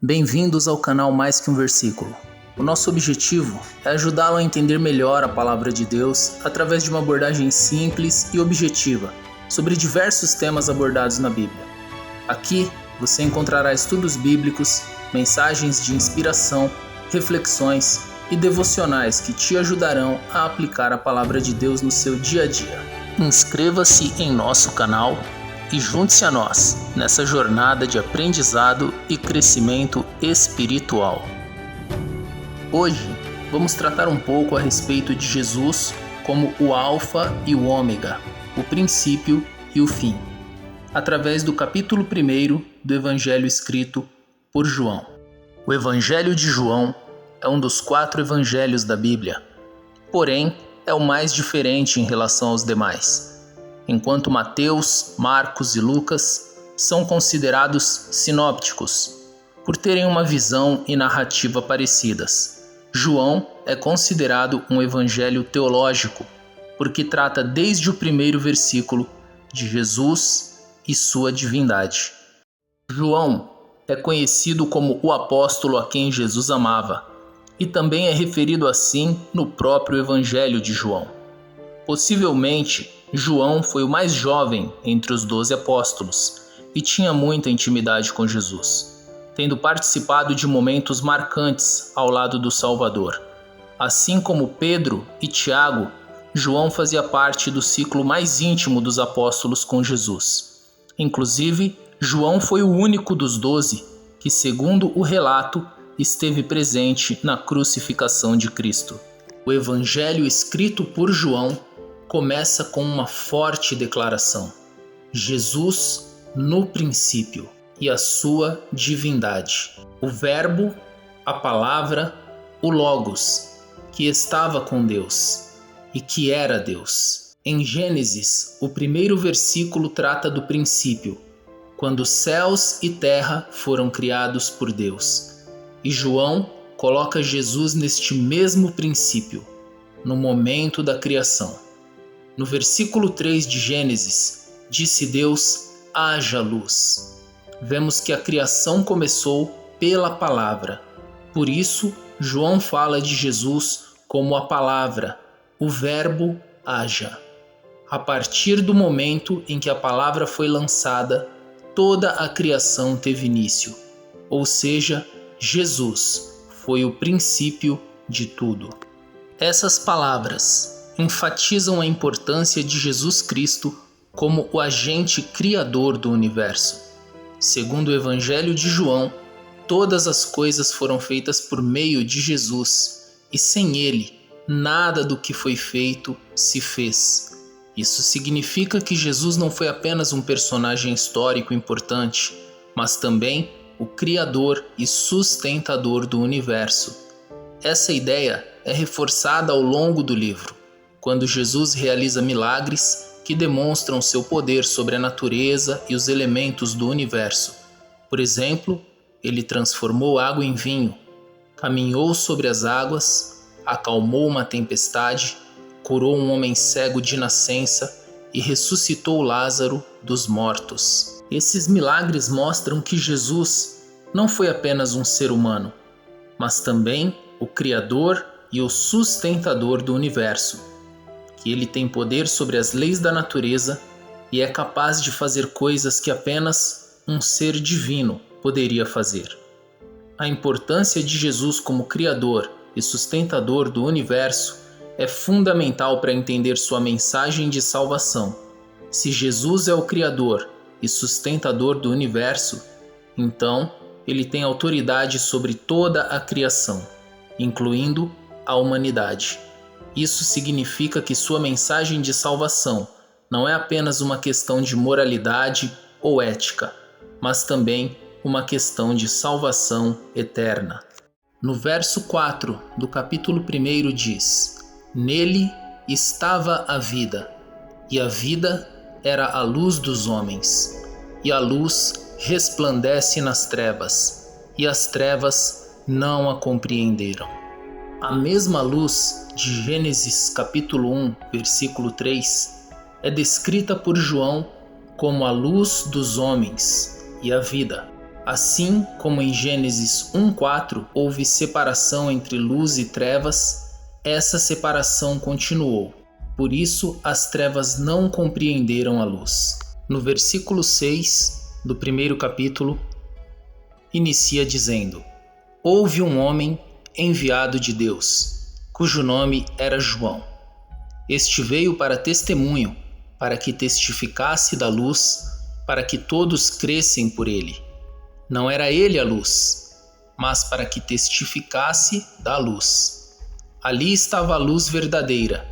Bem-vindos ao canal Mais Que Um Versículo. O nosso objetivo é ajudá-lo a entender melhor a Palavra de Deus através de uma abordagem simples e objetiva sobre diversos temas abordados na Bíblia. Aqui você encontrará estudos bíblicos, mensagens de inspiração, reflexões e devocionais que te ajudarão a aplicar a Palavra de Deus no seu dia a dia. Inscreva-se em nosso canal e junte-se a nós nessa jornada de aprendizado e crescimento espiritual. Hoje vamos tratar um pouco a respeito de Jesus como o Alfa e o Ômega, o princípio e o fim, através do capítulo 1 do Evangelho escrito por João. O Evangelho de João é um dos 4 evangelhos da Bíblia, porém é o mais diferente em relação aos demais. Enquanto Mateus, Marcos e Lucas são considerados sinópticos, por terem uma visão e narrativa parecidas. João é considerado um evangelho teológico, porque trata desde o primeiro versículo de Jesus e sua divindade. João é conhecido como o apóstolo a quem Jesus amava, e também é referido assim no próprio Evangelho de João. Possivelmente, João foi o mais jovem entre os 12 apóstolos e tinha muita intimidade com Jesus, tendo participado de momentos marcantes ao lado do Salvador. Assim como Pedro e Tiago, João fazia parte do ciclo mais íntimo dos apóstolos com Jesus. Inclusive, João foi o único dos 12 que, segundo o relato, esteve presente na crucificação de Cristo. O evangelho escrito por João começa com uma forte declaração: Jesus no princípio e a sua divindade. O Verbo, a Palavra, o Logos, que estava com Deus e que era Deus. Em Gênesis, o primeiro versículo trata do princípio, quando céus e terra foram criados por Deus. E João coloca Jesus neste mesmo princípio, no momento da criação. No versículo 3 de Gênesis, disse Deus: haja luz. Vemos que a criação começou pela palavra. Por isso, João fala de Jesus como a palavra, o verbo haja. A partir do momento em que a palavra foi lançada, toda a criação teve início. Ou seja, Jesus foi o princípio de tudo. Essas palavras enfatizam a importância de Jesus Cristo como o agente criador do universo. Segundo o Evangelho de João, todas as coisas foram feitas por meio de Jesus, e sem ele, nada do que foi feito se fez. Isso significa que Jesus não foi apenas um personagem histórico importante, mas também o criador e sustentador do universo. Essa ideia é reforçada ao longo do livro, quando Jesus realiza milagres que demonstram seu poder sobre a natureza e os elementos do universo. Por exemplo, ele transformou água em vinho, caminhou sobre as águas, acalmou uma tempestade, curou um homem cego de nascença e ressuscitou Lázaro dos mortos. Esses milagres mostram que Jesus não foi apenas um ser humano, mas também o Criador e o sustentador do universo, que ele tem poder sobre as leis da natureza e é capaz de fazer coisas que apenas um ser divino poderia fazer. A importância de Jesus como Criador e sustentador do universo é fundamental para entender sua mensagem de salvação. Se Jesus é o Criador e sustentador do universo, então ele tem autoridade sobre toda a criação, incluindo a humanidade. Isso significa que sua mensagem de salvação não é apenas uma questão de moralidade ou ética, mas também uma questão de salvação eterna. No verso 4 do capítulo 1 diz: nele estava a vida, e a vida era a luz dos homens, e a luz resplandece nas trevas, e as trevas não a compreenderam. A mesma luz de Gênesis capítulo 1, versículo 3, é descrita por João como a luz dos homens e a vida. Assim como em Gênesis 1:4 houve separação entre luz e trevas, essa separação continuou. Por isso as trevas não compreenderam a luz. No versículo 6 do primeiro capítulo, inicia dizendo: Houve um homem enviado de Deus, cujo nome era João. Este veio para testemunho, para que testificasse da luz, para que todos crescem por ele. Não era ele a luz, mas para que testificasse da luz. Ali estava a luz verdadeira,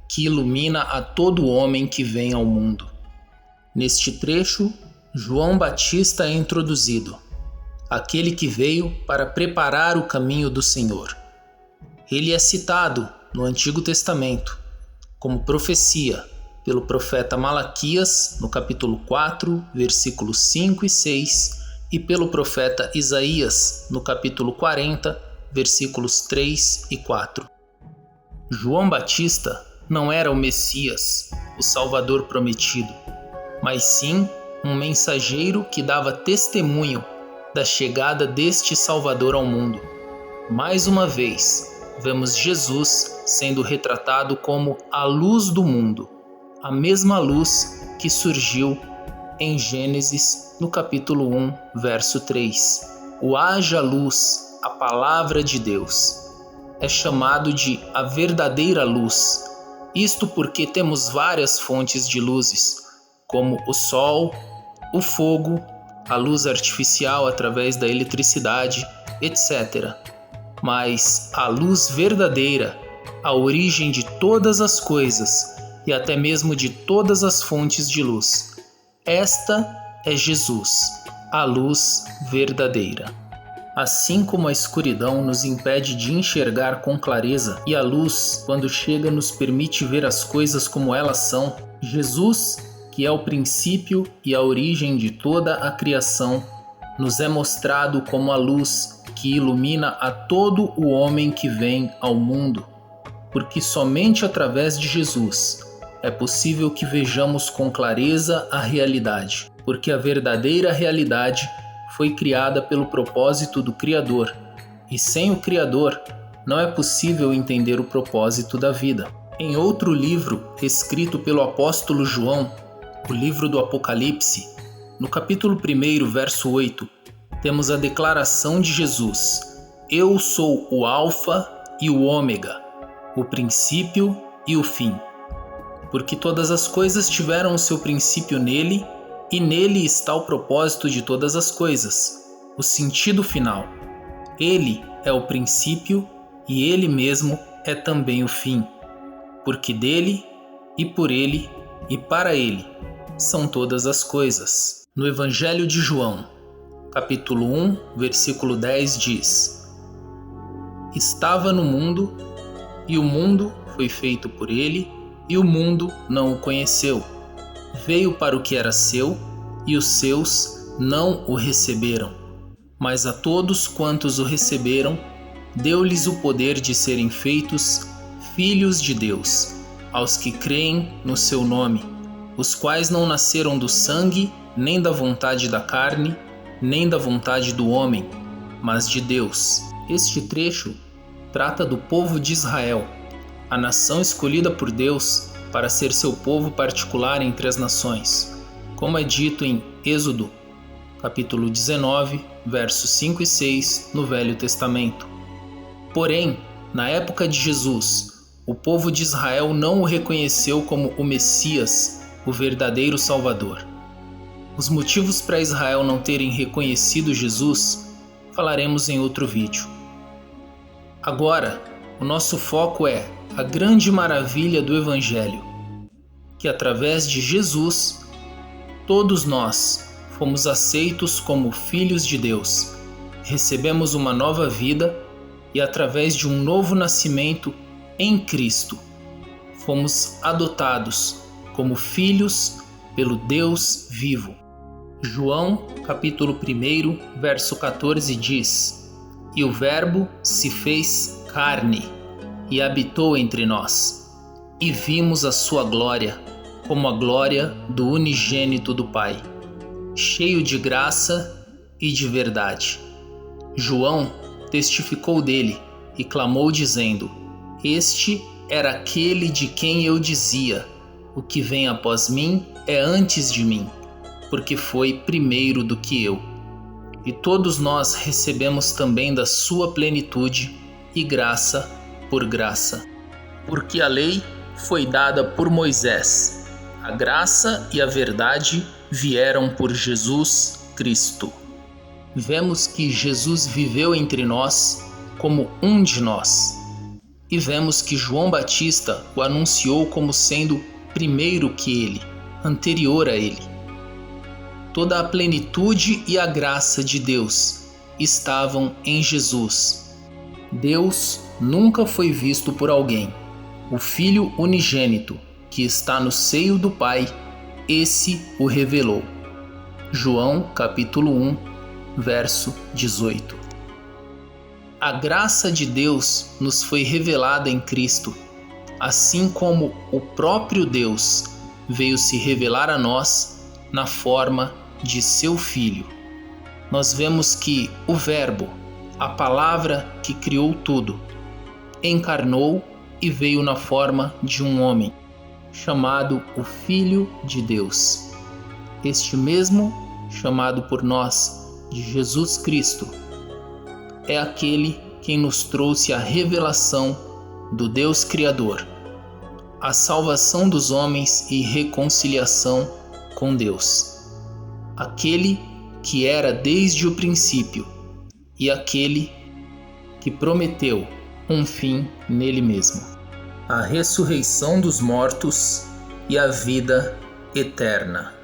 que ilumina a todo homem que vem ao mundo. Neste trecho, João Batista é introduzido, aquele que veio para preparar o caminho do Senhor. Ele é citado no Antigo Testamento como profecia pelo profeta Malaquias, no capítulo 4, versículos 5 e 6, e pelo profeta Isaías, no capítulo 40, versículos 3 e 4. João Batista não era o Messias, o Salvador prometido, mas sim um mensageiro que dava testemunho da chegada deste Salvador ao mundo. Mais uma vez, vemos Jesus sendo retratado como a luz do mundo, a mesma luz que surgiu em Gênesis, no capítulo 1, verso 3. O haja luz, a palavra de Deus, é chamado de a verdadeira luz. Isto porque temos várias fontes de luzes, como o sol, o fogo, a luz artificial através da eletricidade, etc. Mas a luz verdadeira, a origem de todas as coisas e até mesmo de todas as fontes de luz, esta é Jesus, a luz verdadeira. Assim como a escuridão nos impede de enxergar com clareza e a luz, quando chega, nos permite ver as coisas como elas são, Jesus, que é o princípio e a origem de toda a criação, nos é mostrado como a luz que ilumina a todo o homem que vem ao mundo, porque somente através de Jesus é possível que vejamos com clareza a realidade, porque a verdadeira realidade foi criada pelo propósito do Criador, e sem o Criador não é possível entender o propósito da vida. Em outro livro, escrito pelo apóstolo João, o livro do Apocalipse, no capítulo 1, verso 8, temos a declaração de Jesus: Eu sou o Alfa e o Ômega, o princípio e o fim. Porque todas as coisas tiveram o seu princípio nele, e nele está o propósito de todas as coisas, o sentido final. Ele é o princípio e ele mesmo é também o fim, porque dele e por ele e para ele são todas as coisas. No Evangelho de João, capítulo 1, versículo 10 diz: Estava no mundo, e o mundo foi feito por ele, e o mundo não o conheceu. Veio para o que era seu, e os seus não o receberam. Mas a todos quantos o receberam, deu-lhes o poder de serem feitos filhos de Deus, aos que creem no seu nome, os quais não nasceram do sangue, nem da vontade da carne, nem da vontade do homem, mas de Deus. Este trecho trata do povo de Israel, a nação escolhida por Deus para ser seu povo particular entre as nações, como é dito em Êxodo, capítulo 19, versos 5 e 6, no Velho Testamento. Porém, na época de Jesus, o povo de Israel não o reconheceu como o Messias, o verdadeiro Salvador. Os motivos para Israel não terem reconhecido Jesus, falaremos em outro vídeo. Agora, o nosso foco é a grande maravilha do Evangelho, que através de Jesus, todos nós fomos aceitos como filhos de Deus, recebemos uma nova vida e através de um novo nascimento em Cristo, fomos adotados como filhos pelo Deus vivo. João, capítulo 1, verso 14 diz: E o Verbo se fez carne e habitou entre nós, e vimos a sua glória, como a glória do unigênito do Pai, cheio de graça e de verdade. João testificou dele e clamou dizendo: Este era aquele de quem eu dizia: O que vem após mim é antes de mim, porque foi primeiro do que eu. E todos nós recebemos também da sua plenitude, e graça por graça. Porque a lei foi dada por Moisés, a graça e a verdade vieram por Jesus Cristo. Vemos que Jesus viveu entre nós como um de nós. E vemos que João Batista o anunciou como sendo primeiro que ele, anterior a ele. Toda a plenitude e a graça de Deus estavam em Jesus. Deus nunca foi visto por alguém. O Filho unigênito, que está no seio do Pai, esse o revelou. João capítulo 1, verso 18. A graça de Deus nos foi revelada em Cristo, assim como o próprio Deus veio se revelar a nós na forma de seu Filho. Nós vemos que o Verbo, a palavra que criou tudo, encarnou e veio na forma de um homem, chamado o Filho de Deus. Este mesmo, chamado por nós de Jesus Cristo, é aquele quem nos trouxe a revelação do Deus Criador, a salvação dos homens e reconciliação com Deus. Aquele que era desde o princípio e aquele que prometeu um fim nele mesmo, a ressurreição dos mortos e a vida eterna.